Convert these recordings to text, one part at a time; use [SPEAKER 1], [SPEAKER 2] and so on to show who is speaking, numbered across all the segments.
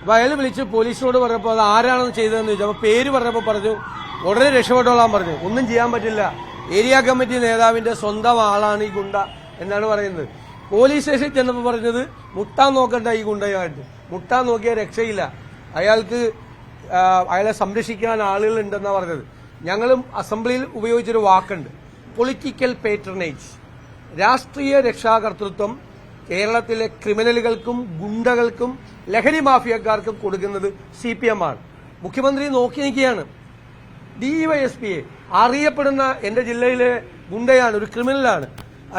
[SPEAKER 1] അപ്പൊ അയാൾ വിളിച്ച് പോലീസിനോട് പറഞ്ഞപ്പോൾ അത് ആരാണെന്ന് ചെയ്തതെന്ന് ചോദിച്ചു. അപ്പൊ പേര് പറഞ്ഞപ്പോൾ പറഞ്ഞു ഉടനെ രക്ഷപ്പെട്ടോളാൻ പറഞ്ഞു. ഒന്നും ചെയ്യാൻ പറ്റില്ല, ഏരിയ കമ്മിറ്റി നേതാവിന്റെ സ്വന്തം ആളാണ് ഈ ഗുണ്ട എന്നാണ് പറയുന്നത്. പോലീസ് സ്റ്റേഷനിൽ ചെന്നപ്പോൾ പറഞ്ഞത് മുട്ടാൻ നോക്കണ്ട ഈ ഗുണ്ടയായിട്ട്, മുട്ടാൻ നോക്കിയാൽ രക്ഷയില്ല, അയാളെ സംരക്ഷിക്കാൻ ആളുകളുണ്ടെന്നാണ് പറഞ്ഞത്. ഞങ്ങളും അസംബ്ലിയിൽ ഉപയോഗിച്ചൊരു വാക്കുണ്ട്, പൊളിറ്റിക്കൽ പേട്രണേജ്. രാഷ്ട്രീയ രക്ഷാകർതൃത്വം കേരളത്തിലെ ക്രിമിനലുകൾക്കും ഗുണ്ടകൾക്കും ലഹരി മാഫിയക്കാർക്കും കൊടുക്കുന്നത് CPM ആണ്. മുഖ്യമന്ത്രി നോക്കി നിൽക്കുകയാണ്. DYSPയെ അറിയപ്പെടുന്ന എന്റെ ജില്ലയിലെ ഗുണ്ടയാണ്, ഒരു ക്രിമിനലാണ്.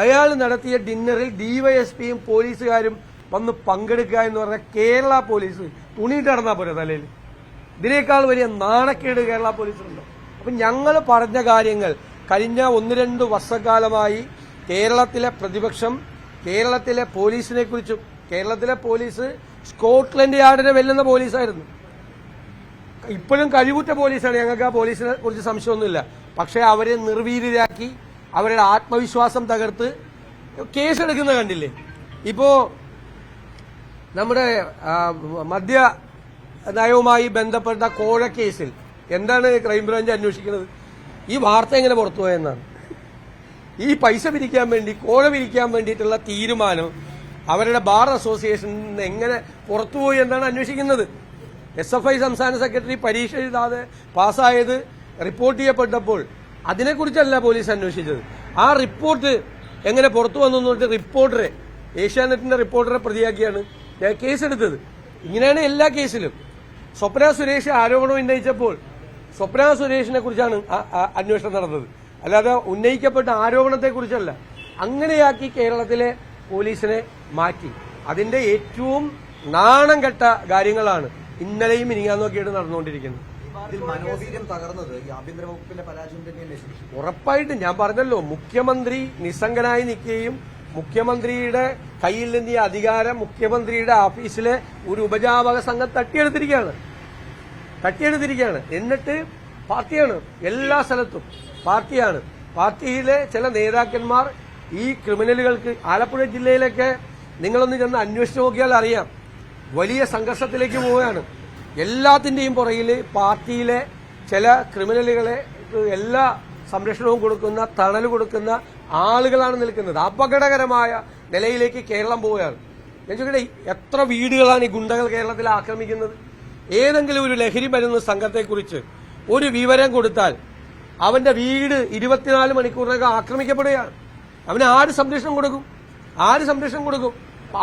[SPEAKER 1] അയാൾ നടത്തിയ ഡിന്നറിൽ DYSPയും പോലീസുകാരും വന്ന് പങ്കെടുക്കുക എന്ന് പറഞ്ഞാൽ കേരള പോലീസ് തുണിയിട്ട് നടന്നാൽ പോരെ തലയിൽ. ഇതിനേക്കാൾ വലിയ നാണക്കേട് കേരള പോലീസിനുണ്ടോ? അപ്പൊ ഞങ്ങൾ പറഞ്ഞ കാര്യങ്ങൾ കഴിഞ്ഞ 1-2 വർഷക്കാലമായി കേരളത്തിലെ പ്രതിപക്ഷം കേരളത്തിലെ പോലീസിനെ കുറിച്ചും, കേരളത്തിലെ പോലീസ് സ്കോട്ട്ലൻഡ് യാർഡിനെ വെല്ലുന്ന പോലീസായിരുന്നു. ഇപ്പോഴും കഴിവുറ്റ പോലീസാണ്, ഞങ്ങൾക്ക് ആ പോലീസിനെ കുറിച്ച് സംശയമൊന്നുമില്ല. പക്ഷെ അവരെ നിർവീര്യരാക്കി അവരുടെ ആത്മവിശ്വാസം തകർത്ത് കേസെടുക്കുന്ന കണ്ടില്ലേ? ഇപ്പോ നമ്മുടെ മദ്യ നയവുമായി ബന്ധപ്പെട്ട കോഴ കേസിൽ എന്താണ് ക്രൈംബ്രാഞ്ച് അന്വേഷിക്കുന്നത്? ഈ വാർത്ത എങ്ങനെ പുറത്തുപോയെന്നാണ്. ഈ പൈസ പിരിക്കാൻ വേണ്ടി, കോഴ പിരിക്കാൻ വേണ്ടിയിട്ടുള്ള തീരുമാനം അവരുടെ ബാർ അസോസിയേഷനിൽ നിന്ന് എങ്ങനെ പുറത്തുപോയി എന്നാണ് അന്വേഷിക്കുന്നത്. SFI സംസ്ഥാന സെക്രട്ടറി പരീക്ഷ എഴുതാതെ പാസ്സായത് റിപ്പോർട്ട് ചെയ്യപ്പെട്ടപ്പോൾ അതിനെക്കുറിച്ചല്ല പോലീസ് അന്വേഷിച്ചത്. ആ റിപ്പോർട്ട് എങ്ങനെ പുറത്തു വന്നു എന്നിട്ട് റിപ്പോർട്ടറെ, ഏഷ്യാനെറ്റിന്റെ റിപ്പോർട്ടറെ പ്രതിയാക്കിയാണ് കേസെടുത്തത്. ഇങ്ങനെയാണ് എല്ലാ കേസിലും. സ്വപ്ന സുരേഷ് ആരോപണം ഉന്നയിച്ചപ്പോൾ സ്വപ്ന സുരേഷിനെ കുറിച്ചാണ് അന്വേഷണം നടന്നത്, അല്ലാതെ ഉന്നയിക്കപ്പെട്ട ആരോപണത്തെക്കുറിച്ചല്ല. അങ്ങനെയാക്കി കേരളത്തിലെ പോലീസിനെ മാറ്റി. അതിന്റെ ഏറ്റവും നാണം കെട്ട കാര്യങ്ങളാണ് ഇന്നലെയും ഇനിങ്ങാന്നൊക്കെയാണ് നടന്നുകൊണ്ടിരിക്കുന്നത്. ഉറപ്പായിട്ടും ഞാൻ പറഞ്ഞല്ലോ, മുഖ്യമന്ത്രി നിസ്സംഗനായി നിൽക്കുകയും മുഖ്യമന്ത്രിയുടെ കയ്യിൽ നിന്ന് ഈ അധികാരം മുഖ്യമന്ത്രിയുടെ ഓഫീസിലെ ഒരു ഉപജാപക സംഘം തട്ടിയെടുത്തിരിക്കുകയാണ്. എന്നിട്ട് പാർട്ടിയാണ്, എല്ലാ സ്ഥലത്തും പാർട്ടിയാണ്. പാർട്ടിയിലെ ചില നേതാക്കന്മാർ ഈ ക്രിമിനലുകൾക്ക്, ആലപ്പുഴ ജില്ലയിലൊക്കെ നിങ്ങളൊന്ന് ചെന്ന് അന്വേഷിച്ച് നോക്കിയാൽ അറിയാം, വലിയ സംഘർഷത്തിലേക്ക് പോവുകയാണ്. എല്ലാത്തിന്റെയും പുറകിൽ പാർട്ടിയിലെ ചില ക്രിമിനലുകളെ എല്ലാ സംരക്ഷണവും കൊടുക്കുന്ന, തണൽ കൊടുക്കുന്ന ആളുകളാണ് നിൽക്കുന്നത്. അപകടകരമായ നിലയിലേക്ക് കേരളം പോവുകയാണ്. ഞാൻ ചോദിക്കട്ടെ, എത്ര വീടുകളാണ് ഈ ഗുണ്ടകൾ കേരളത്തിൽ ആക്രമിക്കുന്നത്? ഏതെങ്കിലും ഒരു ലഹരി മരുന്ന് സംഘത്തെക്കുറിച്ച് ഒരു വിവരം കൊടുത്താൽ അവന്റെ വീട് 24 മണിക്കൂറിനകം ആക്രമിക്കപ്പെടുകയാണ്. അവന് ആര് സംരക്ഷണം കൊടുക്കും?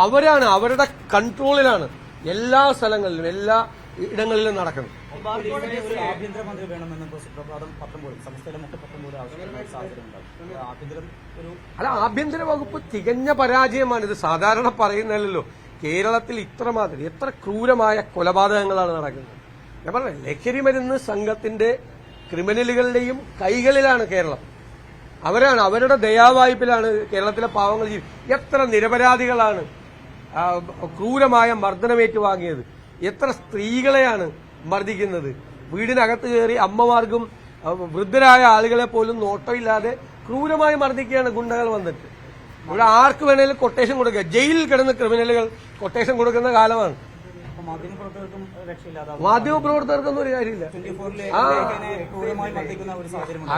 [SPEAKER 1] അവരാണ്, അവരുടെ കൺട്രോളിലാണ് എല്ലാ സ്ഥലങ്ങളിലും, എല്ലാ ഇടങ്ങളിലും നടക്കുന്നത്.
[SPEAKER 2] ആഭ്യന്തരമന്ത്രി വേണമെന്ന്
[SPEAKER 1] അല്ല, ആഭ്യന്തര വകുപ്പ് തികഞ്ഞ പരാജയമാണ്. ഇത് സാധാരണ പറയുന്നല്ലോ. കേരളത്തിൽ ഇത്രമാത്രം എത്ര ക്രൂരമായ കൊലപാതകങ്ങളാണ് നടക്കുന്നത്. ഞാൻ പറഞ്ഞ ലഹരി മരുന്ന് സംഘത്തിന്റെ ക്രിമിനലുകളുടെയും കൈകളിലാണ് കേരളം. അവരാണ്, അവരുടെ ദയാവായ്പിലാണ് കേരളത്തിലെ പാവങ്ങൾ എത്ര നിരപരാധികളാണ് ക്രൂരമായ മർദ്ദനമേറ്റു വാങ്ങിയത്. എത്ര സ്ത്രീകളെയാണ് മർദ്ദിക്കുന്നത്. വീടിനകത്ത് കയറി അമ്മമാർക്കും വൃദ്ധരായ ആളുകളെ പോലും നോട്ടമില്ലാതെ ക്രൂരമായി മർദ്ദിക്കുകയാണ് ഗുണ്ടകൾ വന്നിട്ട്. ഇവിടെ ആർക്ക് വേണേലും കൊട്ടേഷൻ കൊടുക്കുക. ജയിലിൽ കിടന്ന് ക്രിമിനലുകൾ കൊട്ടേഷൻ കൊടുക്കുന്ന കാലമാണ്. മാധ്യമപ്രവർത്തകർക്കൊന്നും ഒരു കാര്യമില്ല.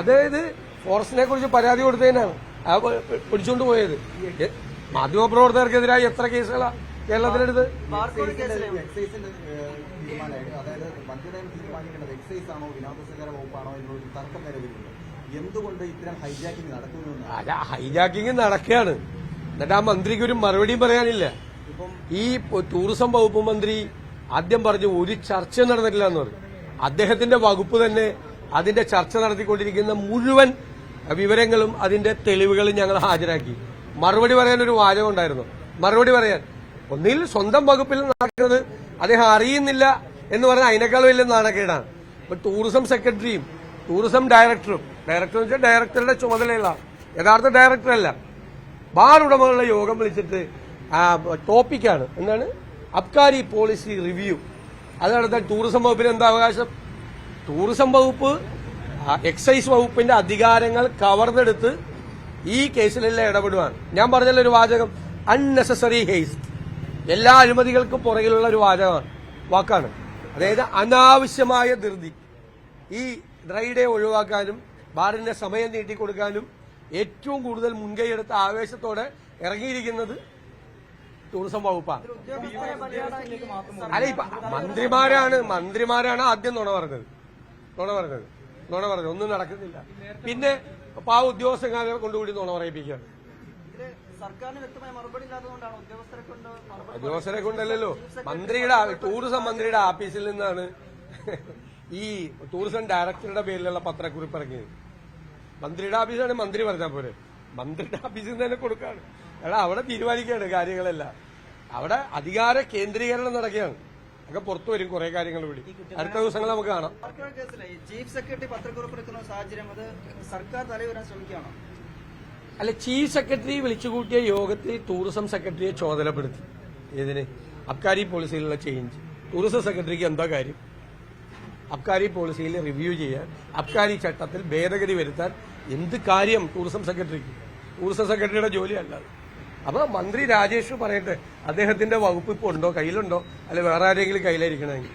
[SPEAKER 1] അതായത് ഫോറസ്റ്റിനെ കുറിച്ച് പരാതി കൊടുത്തതിനാണ് പിടിച്ചുകൊണ്ട് പോയത്. മാധ്യമപ്രവർത്തകർക്കെതിരായി എത്ര കേസുകളാണ് കേരളത്തിലെടുത്ത്?
[SPEAKER 3] എന്തുകൊണ്ട് ഇത്തരം ഹൈജാക്കിംഗ് നടക്കുന്നു?
[SPEAKER 1] ഹൈജാക്കിംഗ് നടക്കുകയാണ്. എന്നിട്ട് ആ മന്ത്രിക്ക് ഒരു മറുപടിയും പറയാനില്ല. ഈ ടൂറിസം വകുപ്പ് മന്ത്രി ആദ്യം പറഞ്ഞു ഒരു ചർച്ച നടന്നിട്ടില്ല എന്ന് പറഞ്ഞു. അദ്ദേഹത്തിന്റെ വകുപ്പ് തന്നെ അതിന്റെ ചർച്ച നടത്തിക്കൊണ്ടിരിക്കുന്ന മുഴുവൻ വിവരങ്ങളും അതിന്റെ തെളിവുകളും ഞങ്ങൾ ഹാജരാക്കി. മറുപടി പറയാൻ ഒരു വാചകം ഉണ്ടായിരുന്നു. മറുപടി പറയാൻ ഒന്നിൽ സ്വന്തം വകുപ്പിൽ നടക്കുന്നത് അദ്ദേഹം അറിയുന്നില്ല എന്ന് പറഞ്ഞാൽ അതിനേക്കാൾ വലിയ നാണക്കേടാണ്. ഇപ്പൊ ടൂറിസം സെക്രട്ടറിയും ടൂറിസം ഡയറക്ടറും, ഡയറക്ടർ എന്ന് വെച്ചാൽ ഡയറക്ടറുടെ ചുമതലയുള്ള, യഥാർത്ഥ ഡയറക്ടറല്ല, ബാർ ഉടമകളുടെ യോഗം വിളിച്ചിട്ട് ടോപ്പിക്കാണ് എന്താണ് അബ്കാരി പോളിസി റിവ്യൂ. അത് നടത്താൻ ടൂറിസം വകുപ്പിന് എന്താ അവകാശം? ടൂറിസം വകുപ്പ് എക്സൈസ് വകുപ്പിന്റെ അധികാരങ്ങൾ കവർന്നെടുത്ത് ഈ കേസിലെല്ലാം ഇടപെടുവാണ്. ഞാൻ പറഞ്ഞല്ലോ ഒരു വാചകം, അൺനെസസറി ഹേസ്റ്റ്. എല്ലാ അഴിമതികൾക്കും പുറകിലുള്ള ഒരു വാചകമാണ്. വാക്കാണ്. അതായത് അനാവശ്യമായ ധൃതി ഈ ഡ്രൈ ഡേ ഒഴിവാക്കാനും ബാറിന്റെ സമയം നീട്ടിക്കൊടുക്കാനും ഏറ്റവും കൂടുതൽ മുൻകൈയെടുത്ത ആവേശത്തോടെ ഇറങ്ങിയിരിക്കുന്നത് ടൂറിസം വകുപ്പാണ്. അല്ല, ഇപ്പൊ മന്ത്രിമാരാണ് ആദ്യം നുണ പറഞ്ഞത്. ഒന്നും നടക്കുന്നില്ല. പിന്നെ പാവ ഉദ്യോഗസ്ഥരെ കൊണ്ടുകൂടി നുണ പറയിപ്പിക്കുകയാണ്. ഉദ്യോഗസ്ഥരെ കൊണ്ടല്ലോ, ടൂറിസം മന്ത്രിയുടെ ഓഫീസിൽ നിന്നാണ് ഈ ടൂറിസം ഡയറക്ടറുടെ പേരിലുള്ള പത്രക്കുറിപ്പ് ഇറങ്ങിയത്. മന്ത്രിയുടെ ഓഫീസാണ് മന്ത്രി പറഞ്ഞാൽ പോലെ മന്ത്രിയുടെ ഓഫീസിൽ നിന്ന് തന്നെ കൊടുക്കാണ്. എടാ, അവിടെ തീരുമാനിക്കുകയാണ് കാര്യങ്ങളെല്ലാം. അവിടെ അധികാര കേന്ദ്രീകരണം നടക്കുകയാണ്. ഒക്കെ പുറത്തു വരും കുറെ കാര്യങ്ങൾ കൂടി അടുത്ത ദിവസങ്ങൾ നമുക്ക് കാണാം.
[SPEAKER 2] ചീഫ് സെക്രട്ടറി പത്രക്കുറിപ്പിറക്കുന്ന സാഹചര്യം അത് സർക്കാർ തലവരാൻ ശ്രമിക്കുകയാണോ?
[SPEAKER 1] അല്ല, ചീഫ് സെക്രട്ടറി വിളിച്ചുകൂട്ടിയ യോഗത്തിൽ ടൂറിസം സെക്രട്ടറിയെ ചുമതലപ്പെടുത്തി. ഇതിന് അബ്കാരി പോളിസിയിലുള്ള ചേഞ്ച് ടൂറിസം സെക്രട്ടറിക്ക് എന്താ കാര്യം? അബ്കാരി പോളിസിയിൽ റിവ്യൂ ചെയ്യാൻ, അബ്കാരി ചട്ടത്തിൽ ഭേദഗതി വരുത്താൻ എന്ത് കാര്യം ടൂറിസം സെക്രട്ടറിക്ക്? ടൂറിസം സെക്രട്ടറിയുടെ ജോലിയല്ല. അപ്പൊ മന്ത്രി രാജേഷ് പറയട്ടെ, അദ്ദേഹത്തിന്റെ വകുപ്പ് ഇപ്പോൾ ഉണ്ടോ, കയ്യിലുണ്ടോ, അല്ലെ വേറെ ആരെങ്കിലും കയ്യിലായിരിക്കണമെങ്കിൽ